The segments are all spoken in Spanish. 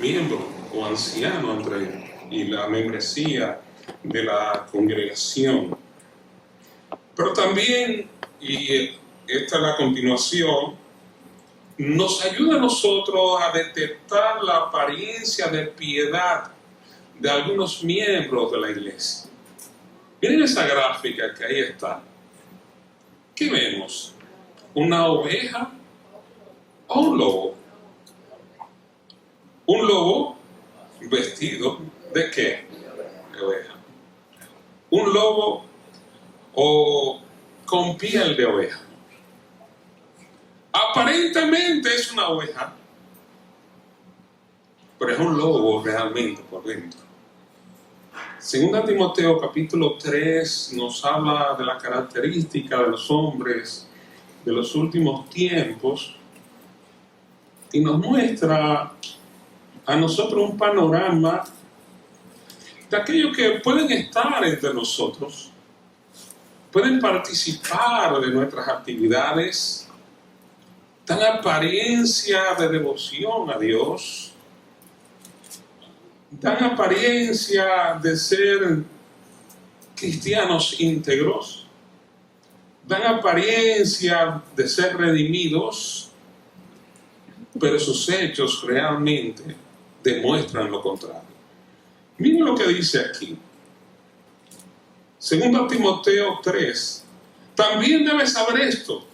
miembro o anciano y la membresía de la congregación. Pero también, y esta es la continuación, nos ayuda a nosotros a detectar la apariencia de piedad de algunos miembros de la iglesia. Miren esa gráfica que ahí está. ¿Qué vemos? ¿Una oveja o un lobo? Un lobo vestido ¿de qué? De oveja. Un lobo o con piel de oveja. Aparentemente es una oveja, pero es un lobo realmente por dentro. Segunda Timoteo capítulo 3 nos habla de la característica de los hombres de los últimos tiempos y nos muestra a nosotros un panorama de aquellos que pueden estar entre nosotros, pueden participar de nuestras actividades, dan apariencia de devoción a Dios, dan apariencia de ser cristianos íntegros, dan apariencia de ser redimidos, pero sus hechos realmente demuestran lo contrario. Miren lo que dice aquí. Segundo Timoteo 3. También debes saber esto,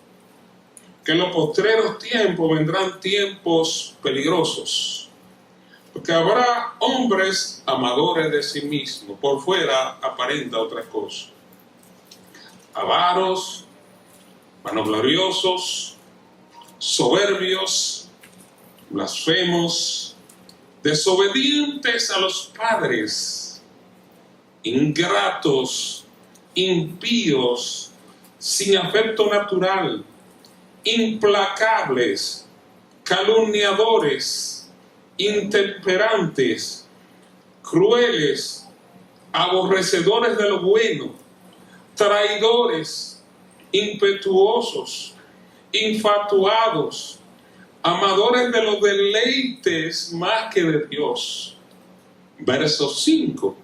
que en los postreros tiempos vendrán tiempos peligrosos, porque habrá hombres amadores de sí mismos, por fuera aparenta otra cosa, avaros, vanagloriosos, soberbios, blasfemos, desobedientes a los padres, ingratos, impíos, sin afecto natural, implacables, calumniadores, intemperantes, crueles, aborrecedores de lo bueno, traidores, impetuosos, infatuados, amadores de los deleites más que de Dios. Verso 5.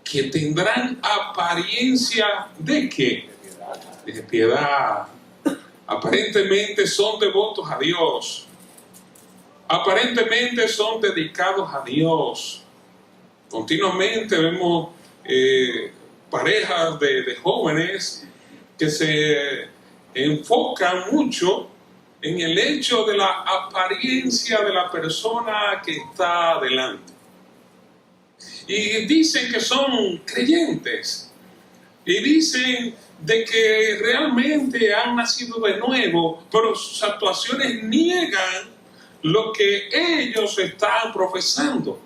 Que tendrán apariencia ¿de qué? De piedad. Aparentemente son devotos a Dios. Aparentemente son dedicados a Dios. Continuamente vemos parejas de jóvenes que se enfocan mucho en el hecho de la apariencia de la persona que está delante. Y dicen que son creyentes. Y dicen de que realmente han nacido de nuevo, pero sus actuaciones niegan lo que ellos están profesando.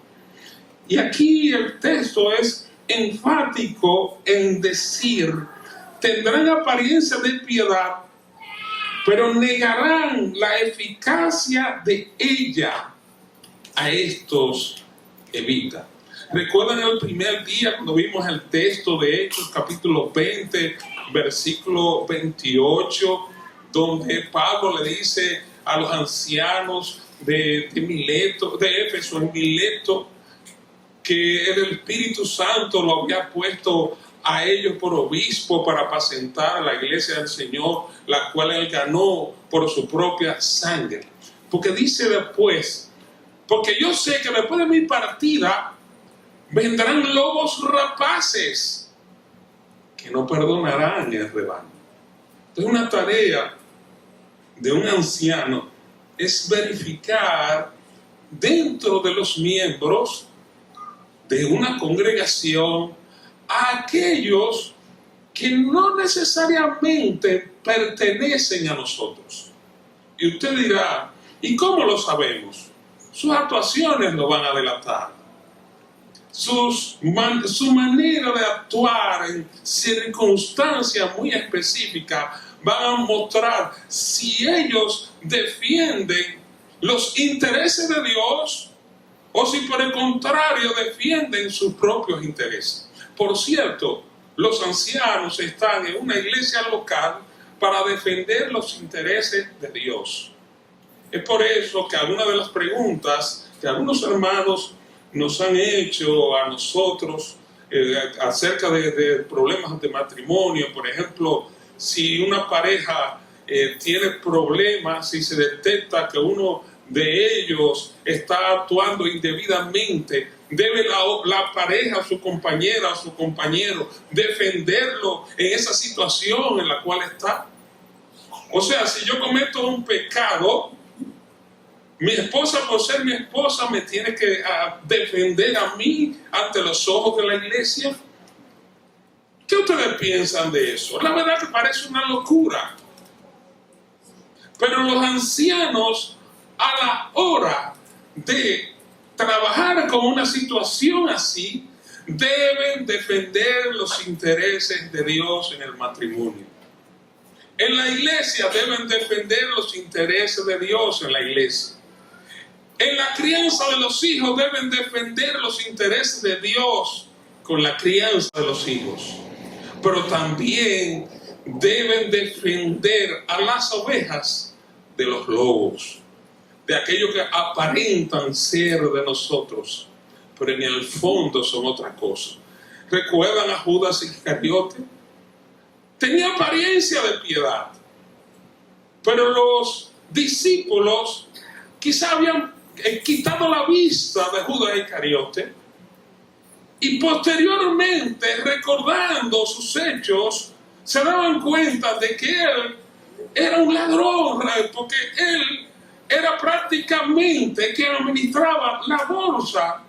Y aquí el texto es enfático en decir, tendrán apariencia de piedad, pero negarán la eficacia de ella. A estos evita. ¿Recuerdan el primer día cuando vimos el texto de Hechos capítulo 20, versículo 28, donde Pablo le dice a los ancianos de Mileto, de Éfeso, en Mileto, que el Espíritu Santo lo había puesto a ellos por obispo para apacentar a la iglesia del Señor, la cual él ganó por su propia sangre? Porque dice después, porque yo sé que después de mi partida vendrán lobos rapaces que no perdonarán el rebaño. Entonces una tarea de un anciano es verificar dentro de los miembros de una congregación a aquellos que no necesariamente pertenecen a nosotros. Y usted dirá, ¿y cómo lo sabemos? Sus actuaciones lo van a delatar. Su manera de actuar en circunstancias muy específicas van a mostrar si ellos defienden los intereses de Dios o si por el contrario defienden sus propios intereses. Por cierto, los ancianos están en una iglesia local para defender los intereses de Dios. Es por eso que algunas de las preguntas que algunos hermanos nos han hecho a nosotros acerca de problemas de matrimonio. Por ejemplo, si una pareja tiene problemas, si se detecta que uno de ellos está actuando indebidamente, debe la pareja, su compañera o su compañero, defenderlo en esa situación en la cual está. O sea, si yo cometo un pecado, mi esposa, por ser mi esposa, me tiene que defender a mí ante los ojos de la iglesia. ¿Qué ustedes piensan de eso? La verdad que parece una locura. Pero los ancianos, a la hora de trabajar con una situación así, deben defender los intereses de Dios en el matrimonio. En la iglesia deben defender los intereses de Dios en la iglesia. En la crianza de los hijos deben defender los intereses de Dios con la crianza de los hijos. Pero también deben defender a las ovejas de los lobos, de aquellos que aparentan ser de nosotros, pero en el fondo son otra cosa. ¿Recuerdan a Judas Iscariote? Tenía apariencia de piedad, pero los discípulos quizá habían quitado la vista de Judas Iscariote y posteriormente, recordando sus hechos, se daban cuenta de que él era un ladrón, porque él era prácticamente quien administraba la bolsa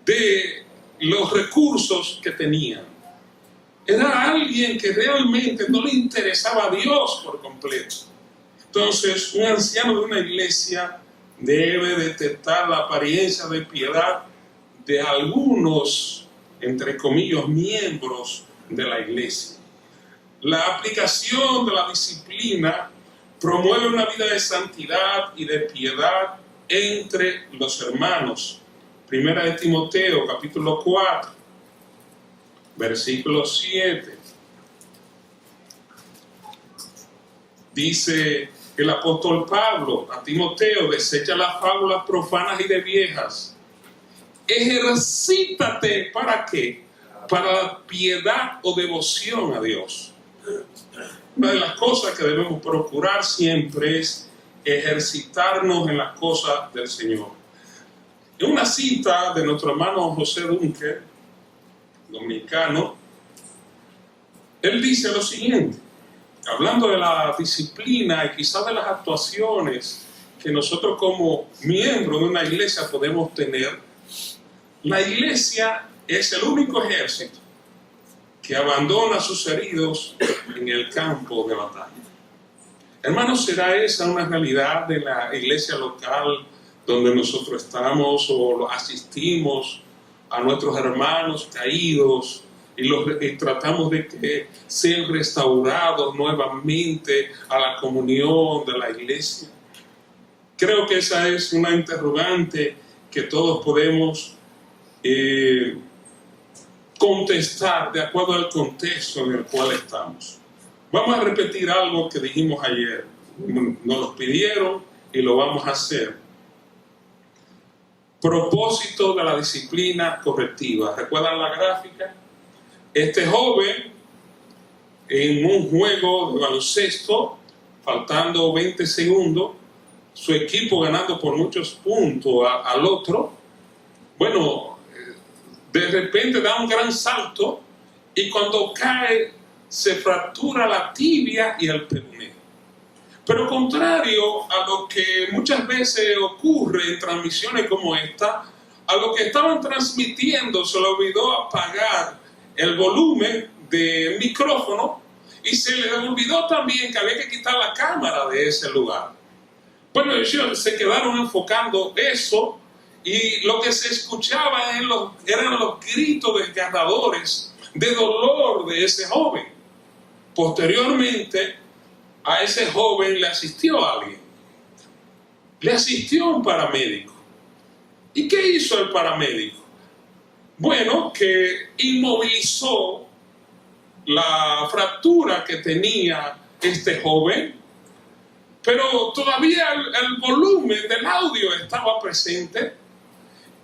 de los recursos que tenían. Era alguien que realmente no le interesaba a Dios por completo. Entonces, un anciano de una iglesia debe detectar la apariencia de piedad de algunos, entre comillas, miembros de la iglesia. La aplicación de la disciplina promueve una vida de santidad y de piedad entre los hermanos. Primera de Timoteo, capítulo 4, versículo 7. Dice el apóstol Pablo a Timoteo: desecha las fábulas profanas y de viejas. Ejercítate, ¿para qué? Para la piedad o devoción a Dios. Una de las cosas que debemos procurar siempre es ejercitarnos en las cosas del Señor. En una cita de nuestro hermano José Dunker, dominicano, él dice lo siguiente, hablando de la disciplina y quizás de las actuaciones que nosotros como miembros de una iglesia podemos tener. La iglesia es el único ejército que abandona a sus heridos en el campo de batalla. Hermanos, ¿será esa una realidad de la iglesia local donde nosotros estamos o asistimos a nuestros hermanos caídos y tratamos de que sean restaurados nuevamente a la comunión de la iglesia? Creo que esa es una interrogante que todos podemos contestar de acuerdo al contexto en el cual estamos. Vamos a repetir algo que dijimos ayer. Nos lo pidieron y lo vamos a hacer. Propósito de la disciplina correctiva. ¿Recuerdan la gráfica? Este joven, en un juego de baloncesto, faltando 20 segundos, su equipo ganando por muchos puntos al otro, bueno, de repente da un gran salto y cuando cae se fractura la tibia y el peroné. Pero contrario a lo que muchas veces ocurre en transmisiones como esta, a lo que estaban transmitiendo se le olvidó apagar el volumen del micrófono y se le olvidó también que había que quitar la cámara de ese lugar. Bueno, ellos se quedaron enfocando eso y lo que se escuchaba eran los gritos desgarradores de dolor de ese joven. Posteriormente, a ese joven le asistió alguien. Le asistió un paramédico. ¿Y qué hizo el paramédico? Bueno, que inmovilizó la fractura que tenía este joven, pero todavía el volumen del audio estaba presente.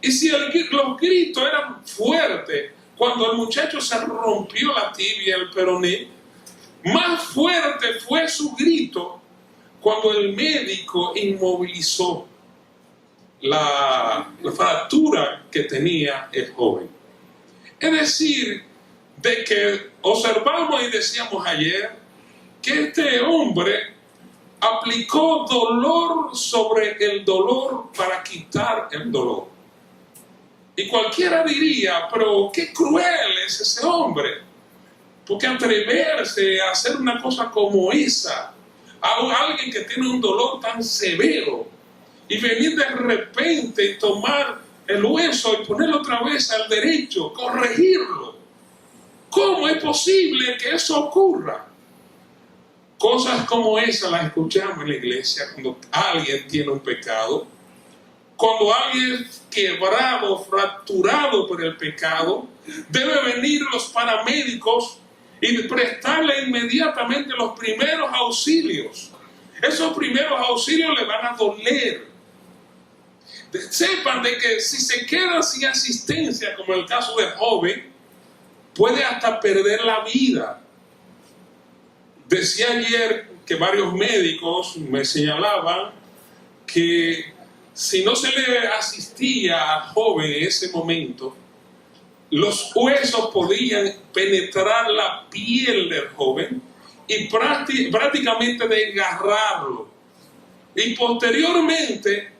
Y si los gritos eran fuertes, cuando el muchacho se rompió la tibia, el peroné, más fuerte fue su grito cuando el médico inmovilizó la fractura que tenía el joven. Es decir, de que observamos y decíamos ayer que este hombre aplicó dolor sobre el dolor para quitar el dolor. Y cualquiera diría, pero qué cruel es ese hombre, porque atreverse a hacer una cosa como esa a alguien que tiene un dolor tan severo y venir de repente y tomar el hueso y ponerlo otra vez al derecho, corregirlo. ¿Cómo es posible que eso ocurra? Cosas como esa las escuchamos en la iglesia cuando alguien tiene un pecado, cuando alguien es quebrado, fracturado por el pecado, debe venir los paramédicos y prestarle inmediatamente los primeros auxilios. Esos primeros auxilios le van a doler. Sepan de que si se quedan sin asistencia, como el caso del joven, puede hasta perder la vida. Decía ayer que varios médicos me señalaban que si no se le asistía al joven en ese momento, los huesos podían penetrar la piel del joven y prácticamente desgarrarlo. Y posteriormente,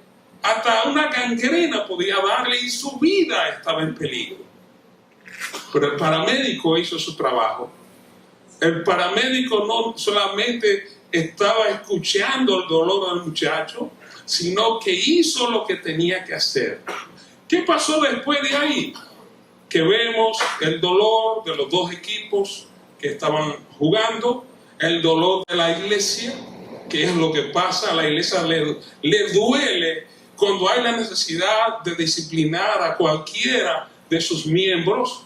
hasta una gangrena podía darle y su vida estaba en peligro. Pero el paramédico hizo su trabajo. El paramédico no solamente estaba escuchando el dolor del muchacho, sino que hizo lo que tenía que hacer. ¿Qué pasó después de ahí? Que vemos el dolor de los dos equipos que estaban jugando, el dolor de la iglesia, que es lo que pasa. A la iglesia le duele cuando hay la necesidad de disciplinar a cualquiera de sus miembros.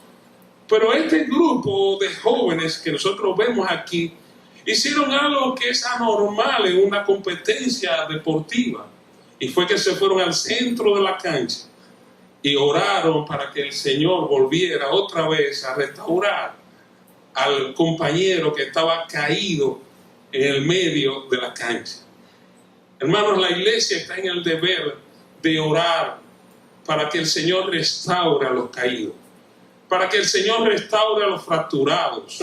Pero este grupo de jóvenes que nosotros vemos aquí hicieron algo que es anormal en una competencia deportiva, y fue que se fueron al centro de la cancha y oraron para que el Señor volviera otra vez a restaurar al compañero que estaba caído en el medio de la cancha. Hermanos, la iglesia está en el deber de orar para que el Señor restaure a los caídos, para que el Señor restaure a los fracturados,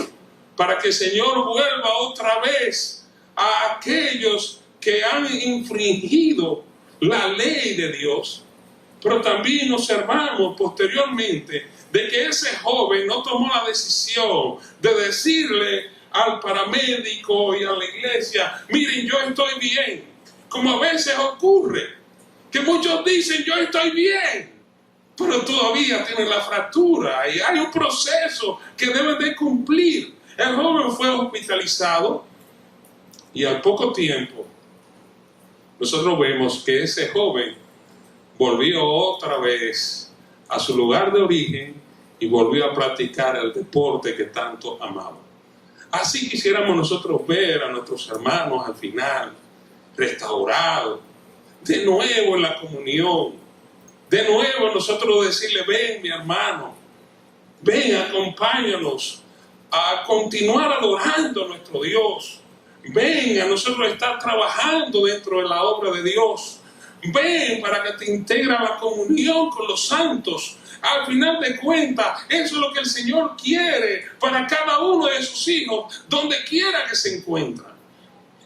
para que el Señor vuelva otra vez a aquellos que han infringido la ley de Dios. Pero también observamos posteriormente de que ese joven no tomó la decisión de decirle al paramédico y a la iglesia: miren, yo estoy bien. Como a veces ocurre, que muchos dicen yo estoy bien, pero todavía tienen la fractura y hay un proceso que deben de cumplir. El joven fue hospitalizado y al poco tiempo nosotros vemos que ese joven volvió otra vez a su lugar de origen y volvió a practicar el deporte que tanto amaba. Así quisiéramos nosotros ver a nuestros hermanos al final restaurados, de nuevo en la comunión, de nuevo nosotros decirle: ven mi hermano, ven, acompáñanos a continuar adorando a nuestro Dios, ven a nosotros estar trabajando dentro de la obra de Dios, ven para que te integre a la comunión con los santos. Al final de cuentas, eso es lo que el Señor quiere para cada uno de sus hijos, donde quiera que se encuentren.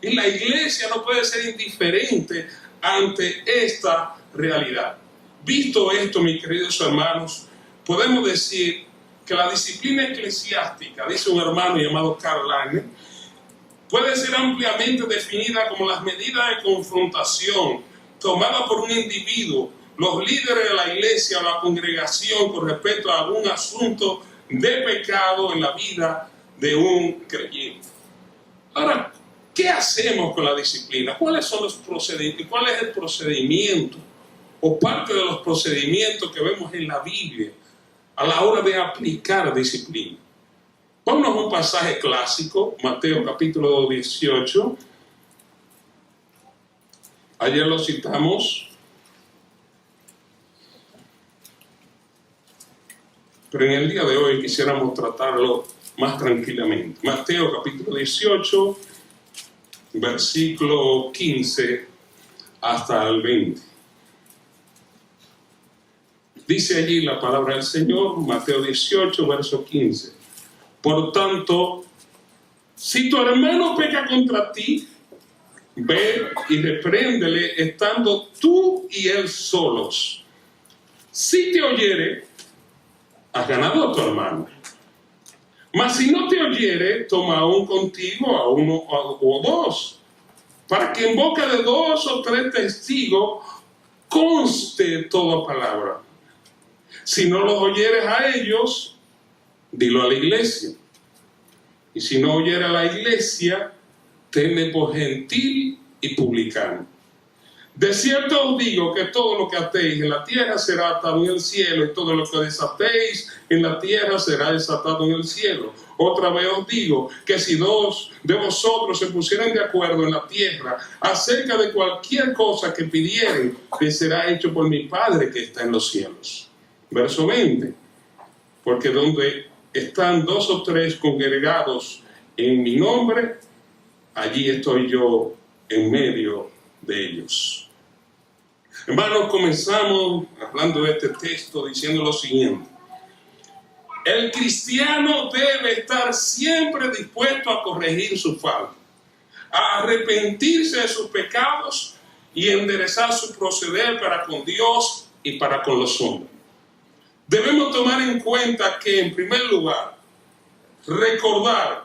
Y la iglesia no puede ser indiferente ante esta realidad. Visto esto, mis queridos hermanos, podemos decir que la disciplina eclesiástica, dice un hermano llamado Karl Lange, puede ser ampliamente definida como las medidas de confrontación tomadas por un individuo, los líderes de la iglesia o la congregación con respecto a algún asunto de pecado en la vida de un creyente. Ahora, ¿qué hacemos con la disciplina? ¿Cuáles son los procedimientos? ¿Cuál es el procedimiento o parte de los procedimientos que vemos en la Biblia a la hora de aplicar disciplina? Vámonos a un pasaje clásico, Mateo capítulo 18, Ayer lo citamos, pero en el día de hoy quisiéramos tratarlo más tranquilamente. Mateo capítulo 18, versículo 15 hasta el 20. Dice allí la palabra del Señor, Mateo 18, verso 15. Por tanto, si tu hermano peca contra ti, ve y repréndele estando tú y él solos. Si te oyere, has ganado a tu hermano. Mas si no te oyere, toma aún contigo a uno o dos, para que en boca de 2 o 3 testigos conste toda palabra. Si no los oyeres a ellos, dilo a la iglesia. Y si no oyere a la iglesia, tenle por gentil y publicano. De cierto os digo que todo lo que atéis en la tierra será atado en el cielo, y todo lo que desatéis en la tierra será desatado en el cielo. Otra vez os digo que si 2 de vosotros se pusieran de acuerdo en la tierra acerca de cualquier cosa que pidieren, que será hecho por mi Padre que está en los cielos. Verso 20. Porque donde están 2 o 3 congregados en mi nombre, allí estoy yo en medio de ellos. Hermanos, comenzamos hablando de este texto diciendo lo siguiente. El cristiano debe estar siempre dispuesto a corregir su falta, a arrepentirse de sus pecados y enderezar su proceder para con Dios y para con los hombres. Debemos tomar en cuenta que, en primer lugar, recordar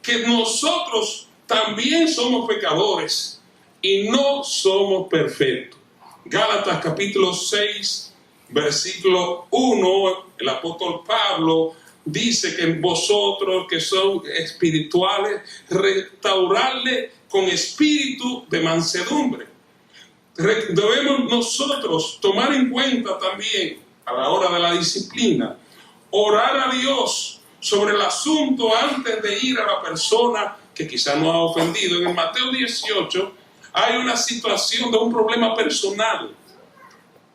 que nosotros también somos pecadores y no somos perfectos. Gálatas capítulo 6, versículo 1, el apóstol Pablo dice que vosotros que son espirituales, restaurarle con espíritu de mansedumbre. Debemos nosotros tomar en cuenta también, a la hora de la disciplina, orar a Dios sobre el asunto antes de ir a la persona que quizá nos ha ofendido. En el Mateo 18 hay una situación de un problema personal.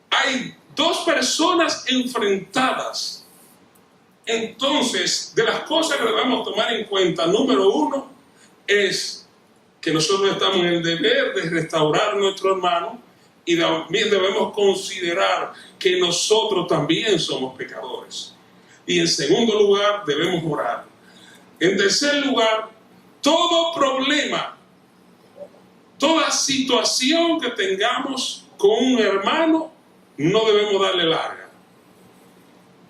Hay 2 personas enfrentadas. Entonces, de las cosas que debemos tomar en cuenta, número 1, es que nosotros estamos en el deber de restaurar a nuestro hermano, y también debemos considerar que nosotros también somos pecadores. Y en segundo lugar, debemos orar. En tercer lugar, todo problema, toda situación que tengamos con un hermano, no debemos darle larga.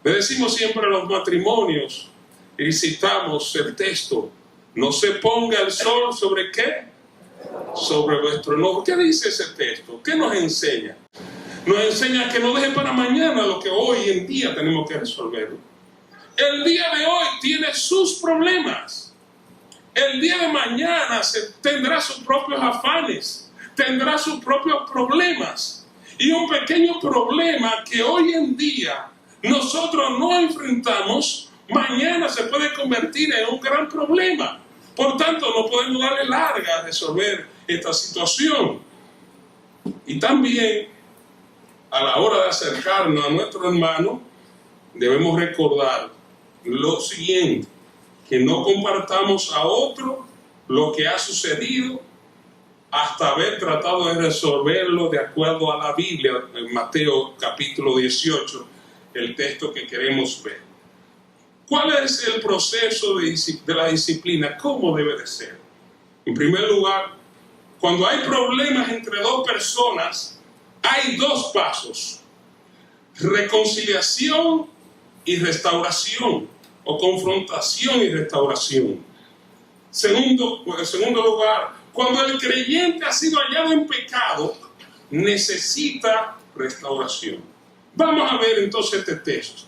Le decimos siempre a los matrimonios, y citamos el texto, no se ponga el sol sobre ¿qué? Sobre vuestro enojo. ¿Qué dice ese texto? ¿Qué nos enseña? Nos enseña que no deje para mañana lo que hoy en día tenemos que resolver. El día de hoy tiene sus problemas. El día de mañana tendrá sus propios afanes, tendrá sus propios problemas. Y un pequeño problema que hoy en día nosotros no enfrentamos, mañana se puede convertir en un gran problema. Por tanto, no podemos darle larga a resolver esta situación. Y también, a la hora de acercarnos a nuestro hermano, debemos recordar lo siguiente: que no compartamos a otro lo que ha sucedido hasta haber tratado de resolverlo de acuerdo a la Biblia, en Mateo capítulo 18, el texto que queremos ver. ¿Cuál es el proceso de la disciplina? ¿Cómo debe de ser? En primer lugar, cuando hay problemas entre 2 personas, hay 2 pasos: reconciliación y restauración, o confrontación y restauración. En segundo lugar, cuando el creyente ha sido hallado en pecado, necesita restauración. Vamos a ver entonces este texto.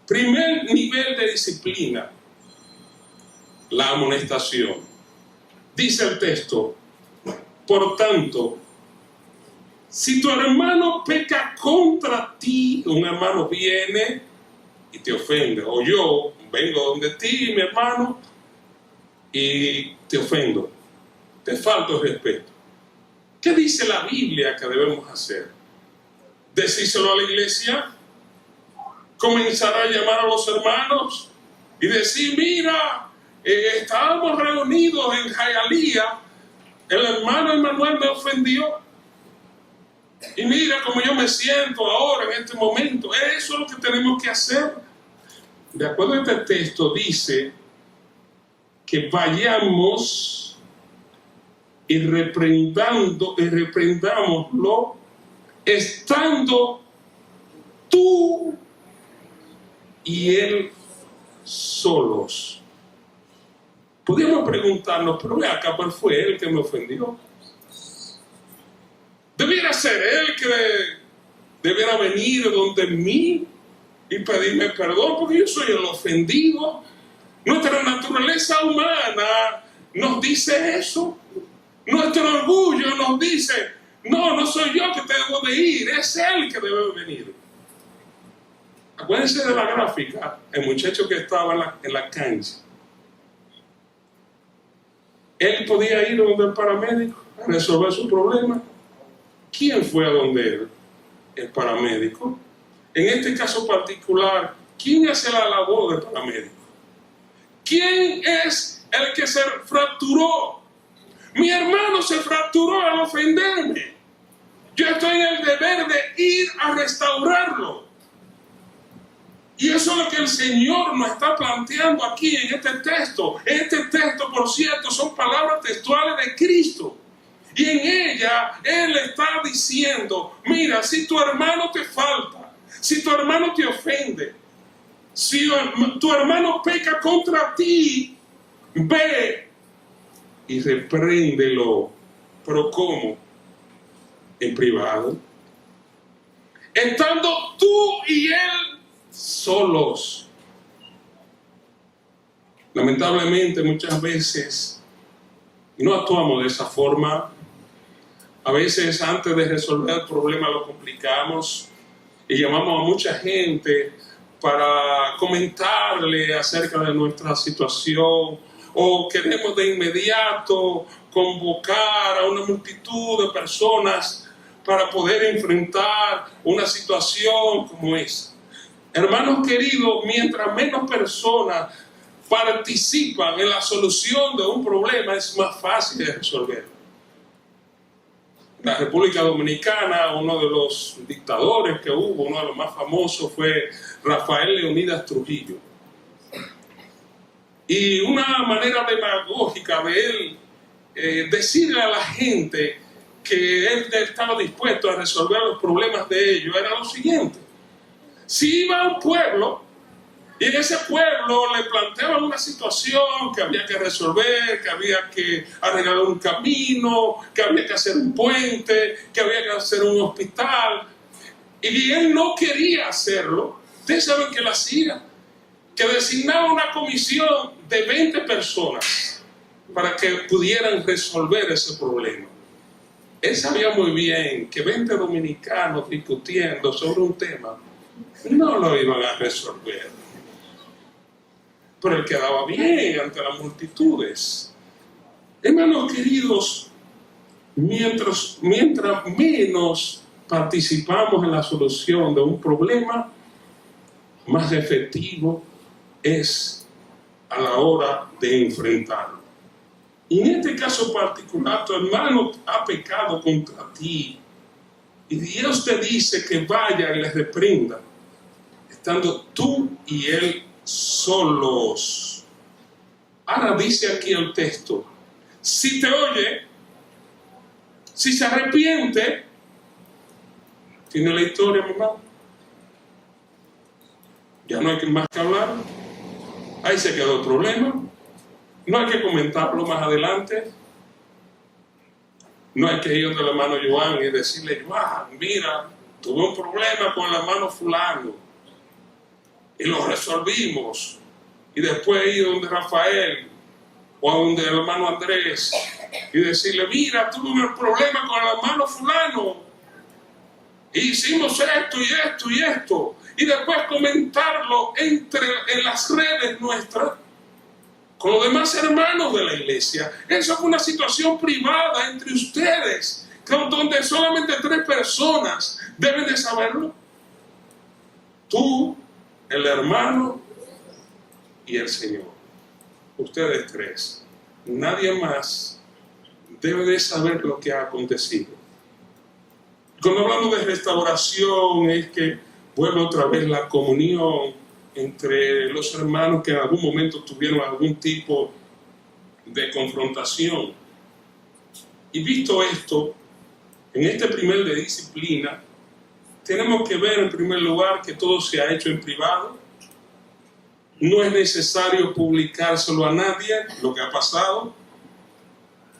Primer nivel de disciplina, la amonestación. Dice el texto: por tanto, si tu hermano peca contra ti, un hermano viene y te ofende, o yo vengo donde ti, mi hermano, y te ofendo, te falto el respeto. ¿Qué dice la Biblia que debemos hacer? Decírselo a la iglesia, comenzar a llamar a los hermanos y decir, mira, estábamos reunidos en Hialeah, el hermano Emanuel me ofendió y mira cómo yo me siento ahora en este momento. Eso es lo que tenemos que hacer. De acuerdo a este texto dice que vayamos y reprendámoslo estando tú y él solos. Podríamos preguntarnos, pero ve acá, ¿cuál fue él que me ofendió? Debiera ser él que debiera venir donde mí y pedirme perdón porque yo soy el ofendido. Nuestra naturaleza humana nos dice eso. Nuestro orgullo nos dice, no soy yo que tengo de ir, es él que debe venir. Acuérdense de la gráfica, el muchacho que estaba en la cancha. Él podía ir donde el paramédico a resolver su problema. ¿Quién fue a donde él? El paramédico. En este caso particular, ¿quién hace la labor del paramédico? ¿Quién es el que se fracturó? Mi hermano se fracturó al ofenderme. Yo estoy en el deber de ir a restaurarlo. Y eso es lo que el Señor nos está planteando aquí en este texto. Este texto, por cierto, son palabras textuales de Cristo. Y en ella, Él está diciendo, mira, si tu hermano te falta, si tu hermano te ofende, si tu hermano peca contra ti, ve y repréndelo. ¿Pero cómo? En privado. Estando tú y él solos. Lamentablemente muchas veces no actuamos de esa forma. A veces antes de resolver el problema lo complicamos y llamamos a mucha gente para comentarle acerca de nuestra situación, o queremos de inmediato convocar a una multitud de personas para poder enfrentar una situación como esa. Hermanos queridos, mientras menos personas participan en la solución de un problema, es más fácil de resolverlo. En la República Dominicana, uno de los dictadores que hubo, uno de los más famosos, fue Rafael Leónidas Trujillo. Y una manera demagógica de él decirle a la gente que él estaba dispuesto a resolver los problemas de ellos era lo siguiente: si iba a un pueblo y en ese pueblo le planteaban una situación que había que resolver, que había que arreglar un camino, que había que hacer un puente, que había que hacer un hospital, y él no quería hacerlo, ustedes saben que lo hacía, que designaba una comisión de 20 personas para que pudieran resolver ese problema. Él sabía muy bien que 20 dominicanos discutiendo sobre un tema no lo iban a resolver, pero él quedaba bien ante las multitudes. Hermanos queridos, mientras menos participamos en la solución de un problema, más efectivo es a la hora de enfrentarlo. Y en este caso particular, tu hermano ha pecado contra ti y Dios te dice que vaya y le reprenda, estando tú y él solos. Ahora dice aquí el texto, si te oye, si se arrepiente, tiene la historia, mamá. Ya no hay más que hablar. Ahí se quedó el problema. No hay que comentarlo más adelante. No hay que ir donde el hermano Joan y decirle, Joan, mira, tuve un problema con el hermano fulano y lo resolvimos. Y después ir donde Rafael o a donde el hermano Andrés y decirle, mira, tuve un problema con el hermano fulano, hicimos esto y esto y esto, y después comentarlo en las redes nuestras con los demás hermanos de la iglesia. Eso fue una situación privada entre ustedes donde solamente 3 personas deben de saberlo. Tú, el hermano y el Señor. Ustedes 3. Nadie más debe de saber lo que ha acontecido. Cuando hablamos de restauración es que vuelve otra vez la comunión entre los hermanos que en algún momento tuvieron algún tipo de confrontación. Y visto esto, en este primer de disciplina, tenemos que ver en primer lugar que todo se ha hecho en privado. No es necesario publicárselo a nadie lo que ha pasado.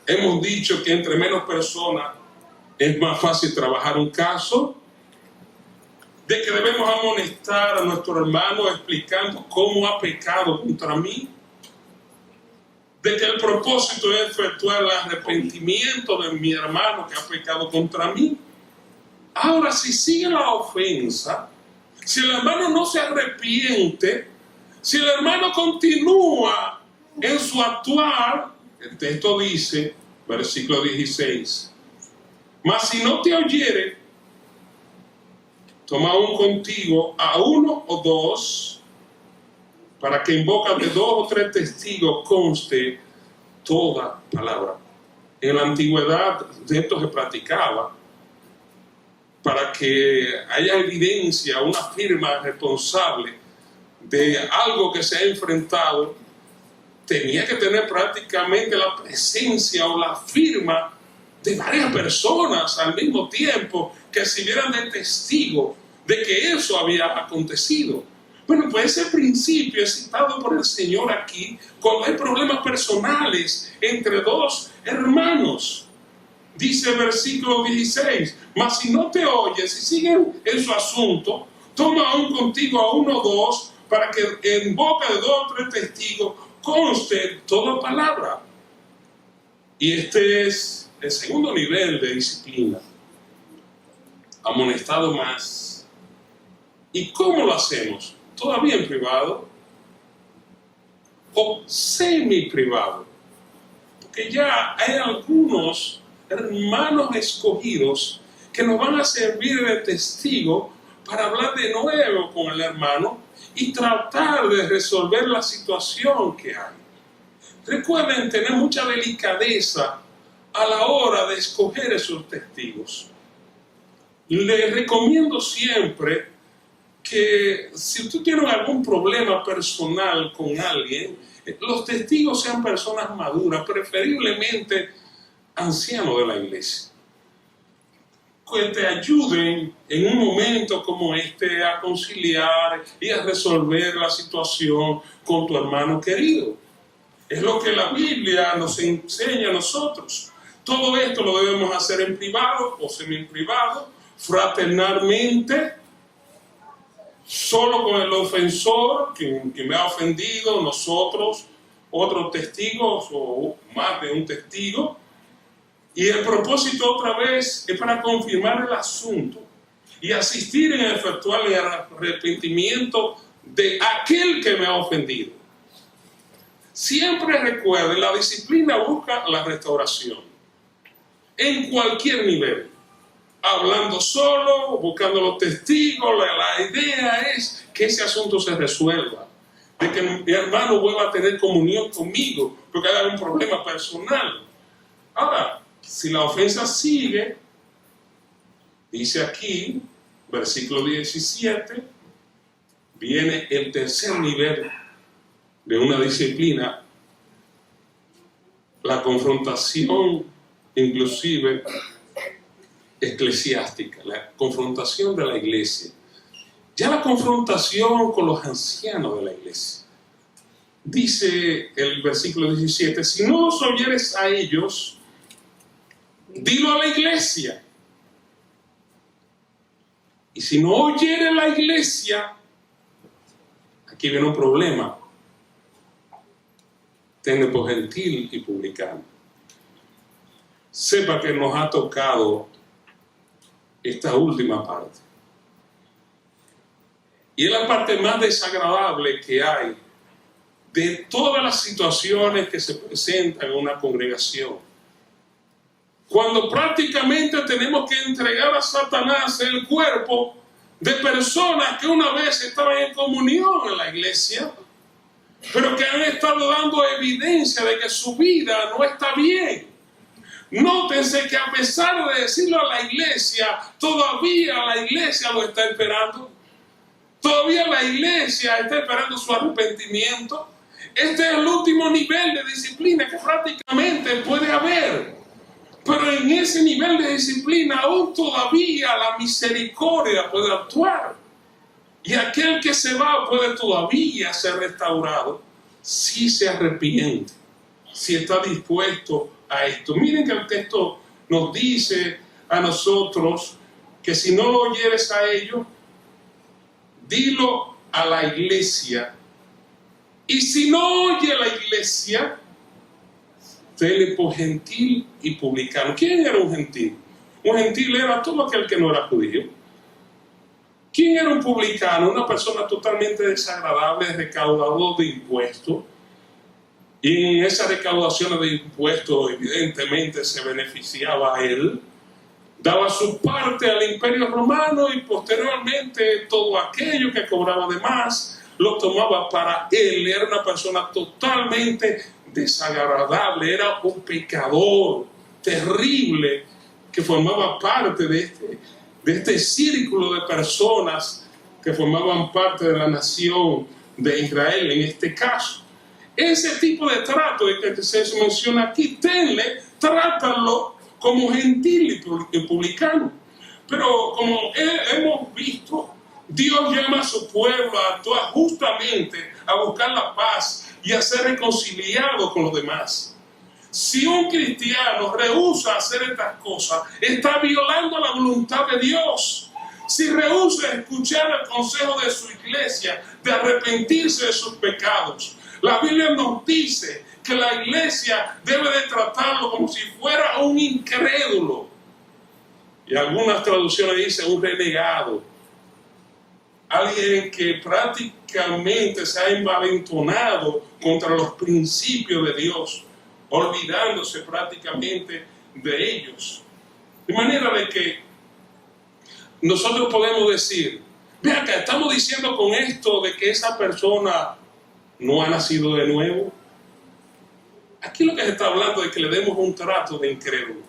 Hemos dicho que entre menos personas es más fácil trabajar un caso. De que debemos amonestar a nuestro hermano explicando cómo ha pecado contra mí. De que el propósito es efectuar el arrepentimiento de mi hermano que ha pecado contra mí. Ahora, si sigue la ofensa, si el hermano no se arrepiente, si el hermano continúa en su actuar, el texto dice, versículo 16, mas si no te oyere, toma aún contigo a 1 o 2, para que en boca de 2 o 3 testigos conste toda palabra. En la antigüedad de esto se practicaba para que haya evidencia, una firma responsable de algo que se ha enfrentado. Tenía que tener prácticamente la presencia o la firma de varias personas al mismo tiempo que sirvieran de testigo de que eso había acontecido. Bueno, pues ese principio es citado por el Señor aquí cuando hay problemas personales entre 2 hermanos. Dice el versículo 16, mas si no te oyes, si siguen en su asunto, toma aún contigo a 1 o 2, para que en boca de 2 o 3 testigos conste toda palabra. Y este es el segundo nivel de disciplina. Amonestado más. ¿Y cómo lo hacemos? ¿Todavía en privado? ¿O semi-privado? Porque ya hay algunos hermanos escogidos que nos van a servir de testigo para hablar de nuevo con el hermano y tratar de resolver la situación que hay. Recuerden tener mucha delicadeza a la hora de escoger esos testigos. Les recomiendo siempre que si tú tienes algún problema personal con alguien, los testigos sean personas maduras, preferiblemente ancianos de la iglesia, que te ayuden en un momento como este a conciliar y a resolver la situación con tu hermano querido. Es lo que la Biblia nos enseña a nosotros. Todo esto lo debemos hacer en privado o semi-privado, fraternalmente, solo con el ofensor que me ha ofendido, nosotros, otros testigos o más de un testigo. Y el propósito otra vez es para confirmar el asunto y asistir en efectuar el arrepentimiento de aquel que me ha ofendido. Siempre recuerde, la disciplina busca la restauración en cualquier nivel. Hablando solo, buscando los testigos, la idea es que ese asunto se resuelva, de que mi hermano vuelva a tener comunión conmigo, porque hay un problema personal. Ahora, si la ofensa sigue, dice aquí, versículo 17, viene el tercer nivel de una disciplina, la confrontación inclusive eclesiástica, la confrontación de la iglesia. Ya la confrontación con los ancianos de la iglesia. Dice el versículo 17, si no os oyeres a ellos, dilo a la iglesia. Y si no oyere la iglesia, aquí viene un problema. Tenle por gentil y publicano. Sepa que nos ha tocado esta última parte. Y es la parte más desagradable que hay de todas las situaciones que se presentan en una congregación. Cuando prácticamente tenemos que entregar a Satanás el cuerpo de personas que una vez estaban en comunión en la iglesia, pero que han estado dando evidencia de que su vida no está bien. Nótense que a pesar de decirlo a la iglesia, todavía la iglesia lo está esperando. Todavía la iglesia está esperando su arrepentimiento. Este es el último nivel de disciplina que prácticamente puede haber. Pero en ese nivel de disciplina aún todavía la misericordia puede actuar. Y aquel que se va puede todavía ser restaurado si se arrepiente, si está dispuesto a esto. Miren que el texto nos dice a nosotros que si no lo oyeres a ellos, dilo a la iglesia. Y si no oye a la iglesia, tenle por gentil y publicano. ¿Quién era un gentil? Un gentil era todo aquel que no era judío. ¿Quién era un publicano? Una persona totalmente desagradable, recaudador de impuestos. Y en esas recaudaciones de impuestos, evidentemente, se beneficiaba a él. Daba su parte al Imperio Romano y posteriormente todo aquello que cobraba de más lo tomaba para él. Era una persona totalmente desagradable, era un pecador terrible que formaba parte de este círculo de personas que formaban parte de la nación de Israel en este caso. Ese tipo de trato que se menciona aquí, trátalo como gentil y publicano. Pero como hemos visto, Dios llama a su pueblo a actuar justamente, a buscar la paz y a ser reconciliado con los demás. Si un cristiano rehúsa hacer estas cosas, está violando la voluntad de Dios. Si rehúsa escuchar el consejo de su iglesia de arrepentirse de sus pecados, la Biblia nos dice que la iglesia debe de tratarlo como si fuera un incrédulo. Y algunas traducciones dicen un renegado. Alguien que prácticamente se ha envalentonado contra los principios de Dios, olvidándose prácticamente de ellos. De manera de que nosotros podemos decir, vean que estamos diciendo con esto de que esa persona no ha nacido de nuevo. Aquí lo que se está hablando es que le demos un trato de incrédulo.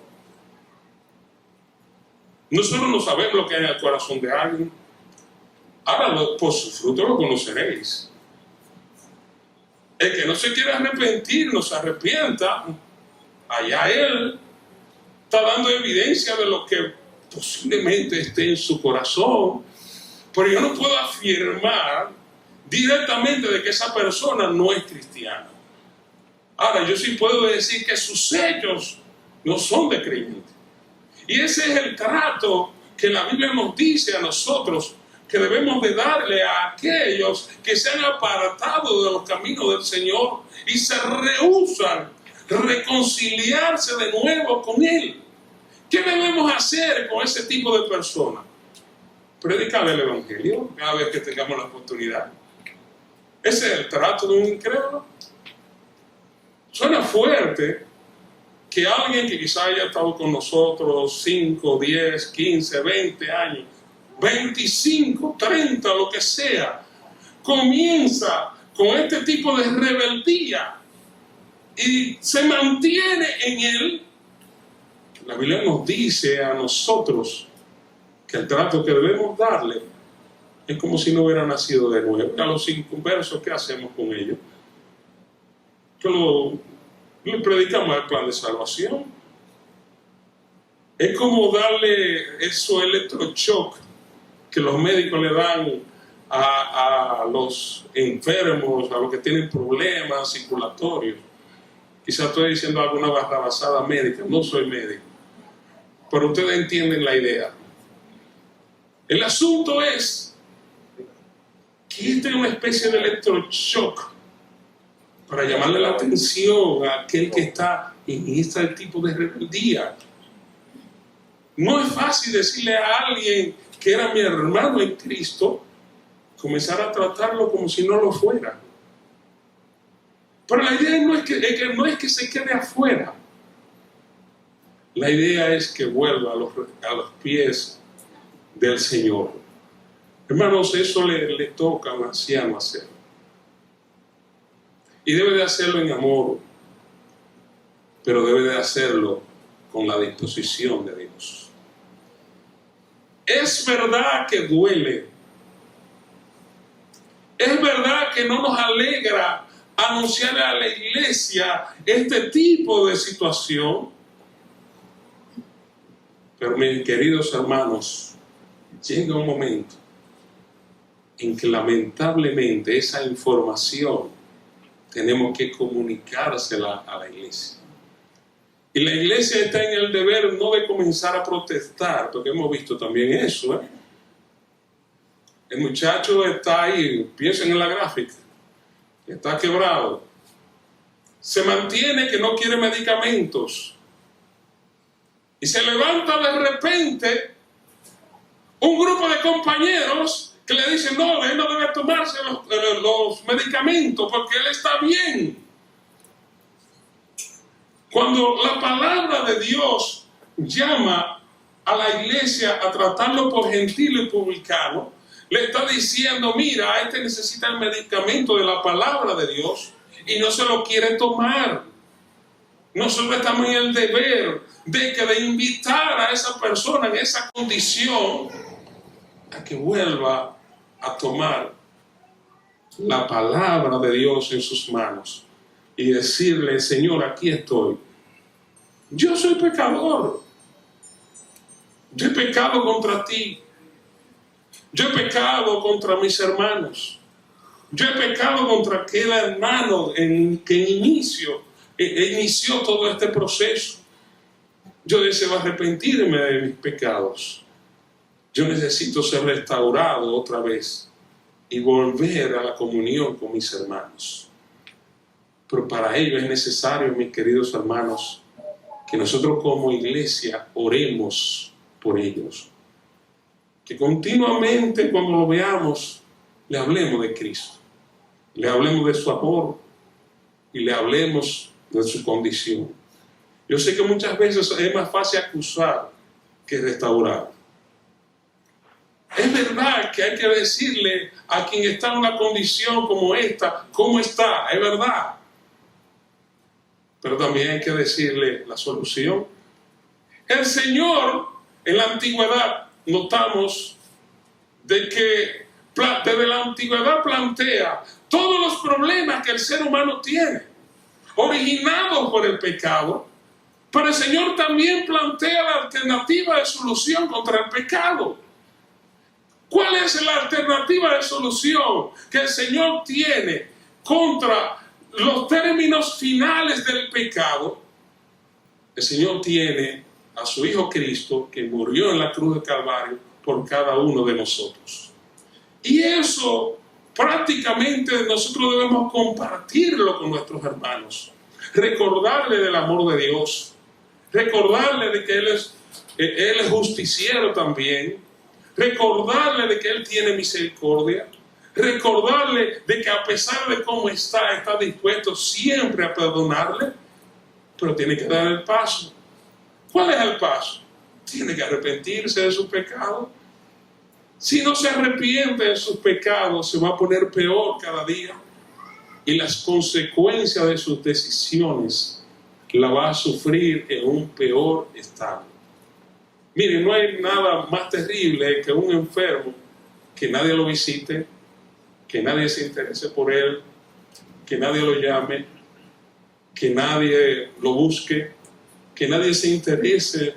Nosotros no sabemos lo que hay en el corazón de alguien. Ahora, por su fruto lo conoceréis. El que no se quiere arrepentir, no se arrepienta. Allá él está dando evidencia de lo que posiblemente esté en su corazón. Pero yo no puedo afirmar directamente de que esa persona no es cristiana. Ahora, yo sí puedo decir que sus hechos no son de creyente. Y ese es el trato que la Biblia nos dice a nosotros que debemos de darle a aquellos que se han apartado de los caminos del Señor y se rehúsan reconciliarse de nuevo con Él. ¿Qué debemos hacer con ese tipo de personas? Predicar el Evangelio cada vez que tengamos la oportunidad. ¿Ese es el trato de un incrédulo? Suena fuerte que alguien que quizá haya estado con nosotros 5, 10, 15, 20 años, 25, 30, lo que sea, comienza con este tipo de rebeldía y se mantiene en él. La Biblia nos dice a nosotros que el trato que debemos darle es como si no hubiera nacido de nuevo. A los inconversos, ¿qué hacemos con ellos? Le predicamos el plan de salvación. Es como darle esos electroshock que los médicos le dan a los enfermos, a los que tienen problemas circulatorios. Quizás estoy diciendo alguna barrabasada médica, no soy médico, pero ustedes entienden la idea. El asunto es que esta es una especie de electroshock para llamarle la atención a aquel que está en este tipo de rebeldía. No es fácil decirle a alguien que era mi hermano en Cristo, comenzar a tratarlo como si no lo fuera. Pero la idea no es que se quede afuera. La idea es que vuelva a los pies del Señor. Hermanos, eso le toca a un anciano hacerlo. Y debe de hacerlo en amor, pero debe de hacerlo con la disposición de Dios. Es verdad que duele. Es verdad que no nos alegra anunciar a la iglesia este tipo de situación. Pero mis queridos hermanos, llega un momento en que lamentablemente esa información tenemos que comunicársela a la iglesia. Y la iglesia está en el deber no de comenzar a protestar, porque hemos visto también eso. El muchacho está ahí, piensen en la gráfica, está quebrado. Se mantiene que no quiere medicamentos. Y se levanta de repente un grupo de compañeros que le dicen, no, él no debe tomarse los medicamentos porque él está bien. Cuando la palabra de Dios llama a la iglesia a tratarlo por gentil y publicano, le está diciendo, mira, este necesita el medicamento de la palabra de Dios y no se lo quiere tomar. Nosotros estamos en el deber de invitar a esa persona en esa condición a que vuelva a tomar la palabra de Dios en sus manos y decirle, Señor, aquí estoy. Yo soy pecador. Yo he pecado contra ti. Yo he pecado contra mis hermanos. Yo he pecado contra aquel hermano que inició todo este proceso. Yo deseo arrepentirme de mis pecados. Yo necesito ser restaurado otra vez y volver a la comunión con mis hermanos. Pero para ello es necesario, mis queridos hermanos, que nosotros como iglesia oremos por ellos. Que continuamente cuando lo veamos, le hablemos de Cristo. Le hablemos de su amor y le hablemos de su condición. Yo sé que muchas veces es más fácil acusar que restaurar. Es verdad que hay que decirle a quien está en una condición como esta, cómo está, es verdad. Pero también hay que decirle la solución. El Señor, en la antigüedad, notamos de que desde la antigüedad plantea todos los problemas que el ser humano tiene, originados por el pecado. Pero el Señor también plantea la alternativa de solución contra el pecado. ¿Cuál es la alternativa de solución que el Señor tiene contra los términos finales del pecado? El Señor tiene a su Hijo Cristo, que murió en la cruz de Calvario por cada uno de nosotros. Y eso prácticamente nosotros debemos compartirlo con nuestros hermanos, recordarle del amor de Dios, recordarle de que Él es justiciero también, recordarle de que Él tiene misericordia, recordarle de que a pesar de cómo está dispuesto siempre a perdonarle, pero tiene que dar el paso. ¿Cuál es el paso? Tiene que arrepentirse de sus pecados. Si no se arrepiente de sus pecados, se va a poner peor cada día. Y las consecuencias de sus decisiones la va a sufrir en un peor estado. Miren, no hay nada más terrible que un enfermo que nadie lo visite, que nadie se interese por él, que nadie lo llame, que nadie lo busque, que nadie se interese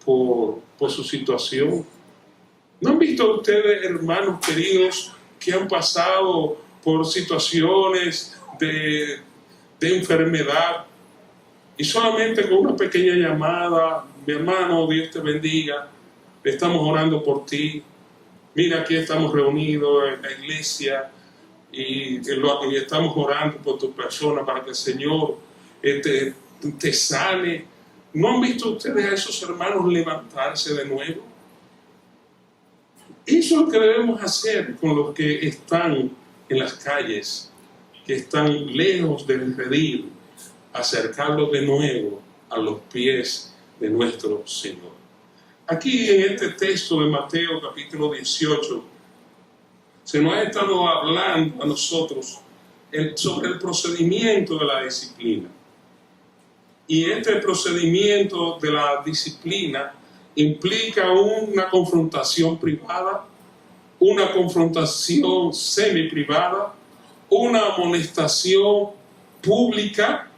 por su situación. ¿No han visto ustedes, hermanos queridos, que han pasado por situaciones de enfermedad y solamente con una pequeña llamada, mi hermano, Dios te bendiga, estamos orando por ti, mira, aquí estamos reunidos en la iglesia y estamos orando por tu persona para que el Señor te sane? ¿No han visto ustedes a esos hermanos levantarse de nuevo? Eso es lo que debemos hacer con los que están en las calles, que están lejos del redil, acercarlos de nuevo a los pies de nuestro Señor. Aquí en este texto de Mateo capítulo 18, se nos ha estado hablando a nosotros sobre el procedimiento de la disciplina. Y este procedimiento de la disciplina implica una confrontación privada, una confrontación semi-privada, una amonestación pública,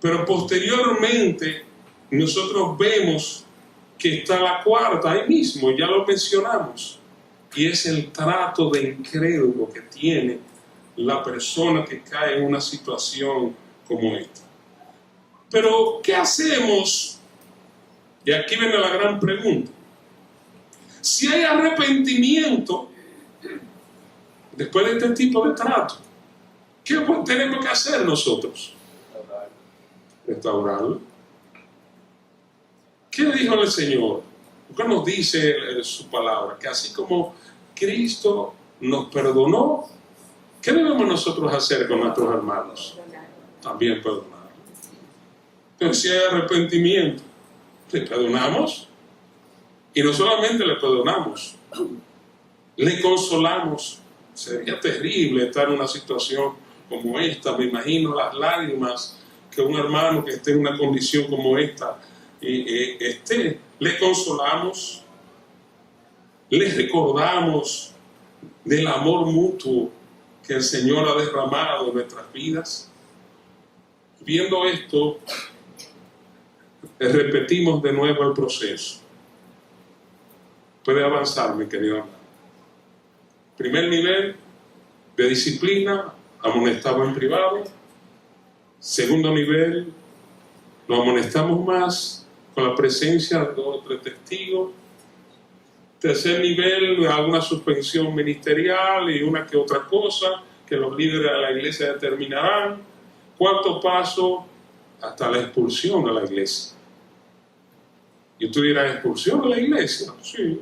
pero posteriormente nosotros vemos que está la cuarta, ahí mismo, ya lo mencionamos, y es el trato de incrédulo que tiene la persona que cae en una situación como esta. Pero, ¿qué hacemos? Y aquí viene la gran pregunta. Si hay arrepentimiento después de este tipo de trato, ¿qué tenemos que hacer nosotros? Restaurarlo. ¿Qué dijo el Señor? ¿Qué nos dice su palabra? Que así como Cristo nos perdonó, ¿qué debemos nosotros hacer con nuestros hermanos? También perdonar. Pero si hay arrepentimiento, le perdonamos. Y no solamente le perdonamos, le consolamos. Sería terrible estar en una situación como esta. Me imagino las lágrimas que un hermano que esté en una condición como esta esté. Le consolamos, le recordamos del amor mutuo que el Señor ha derramado en nuestras vidas. Viendo esto, repetimos de nuevo el proceso. Puede avanzar, mi querido hermano. Primer nivel de disciplina, amonestamos en privado. Segundo nivel, lo amonestamos más con la presencia de 2 o 3 testigos. Tercer nivel, alguna suspensión ministerial y una que otra cosa que los líderes de la iglesia determinarán. Cuarto paso, hasta la expulsión de la iglesia. Y tú dirás, ¿expulsión de la iglesia? Sí,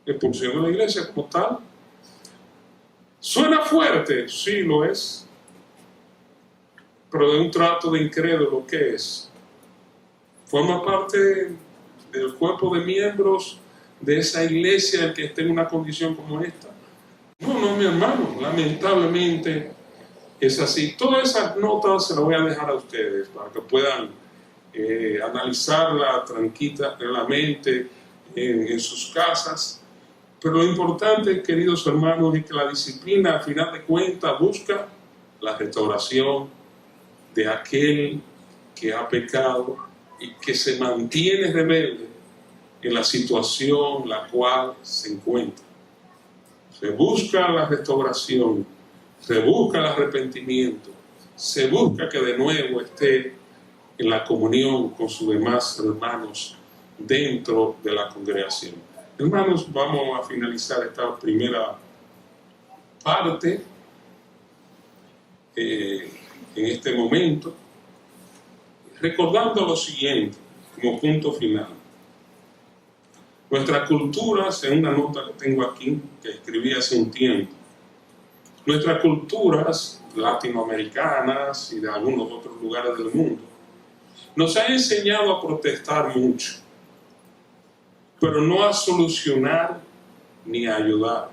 expulsión de la iglesia como tal. ¿Suena fuerte? Sí, lo es. Pero de un trato de incrédulo, ¿qué es? Forma parte del cuerpo de miembros de esa iglesia el que esté en una condición como esta. No, mi hermano, lamentablemente es así. Todas esas notas se las voy a dejar a ustedes para que puedan analizarla tranquilamente en sus casas. Pero lo importante, queridos hermanos, es que la disciplina, al final de cuentas, busca la restauración de aquel que ha pecado y que se mantiene rebelde en la situación en la cual se encuentra. Se busca la restauración, se busca el arrepentimiento, se busca que de nuevo esté en la comunión con sus demás hermanos dentro de la congregación. Hermanos, vamos a finalizar esta primera parte en este momento, recordando lo siguiente como punto final. Nuestras culturas, en una nota que tengo aquí, que escribí hace un tiempo, nuestras culturas latinoamericanas y de algunos otros lugares del mundo, nos han enseñado a protestar mucho, pero no a solucionar ni a ayudar.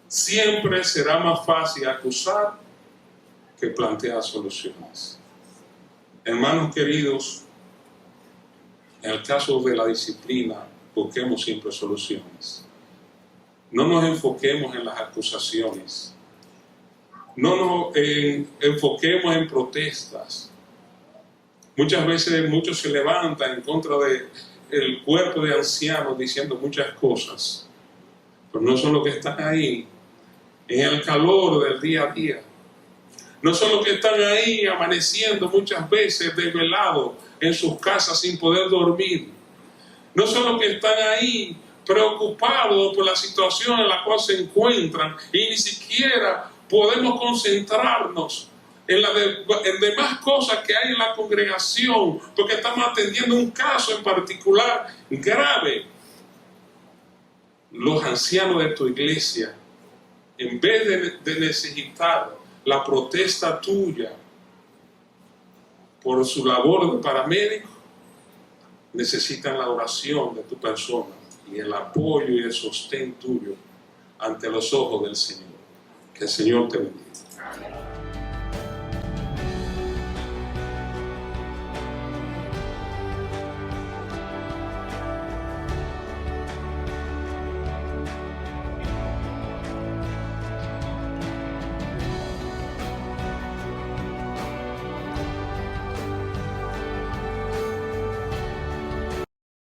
Siempre será más fácil acusar que plantear soluciones. Hermanos queridos, en el caso de la disciplina, busquemos siempre soluciones. No nos enfoquemos en las acusaciones. No nos enfoquemos en protestas. Muchas veces muchos se levantan en contra del cuerpo de ancianos diciendo muchas cosas, pero no son los que están ahí en el calor del día a día. No son los que están ahí amaneciendo muchas veces desvelados en sus casas sin poder dormir. No son los que están ahí preocupados por la situación en la cual se encuentran y ni siquiera podemos concentrarnos en demás cosas que hay en la congregación porque estamos atendiendo un caso en particular grave. Los ancianos de tu iglesia, en vez de necesitar la protesta tuya, por su labor de paramédico, necesitan la oración de tu persona y el apoyo y el sostén tuyo ante los ojos del Señor. Que el Señor te bendiga.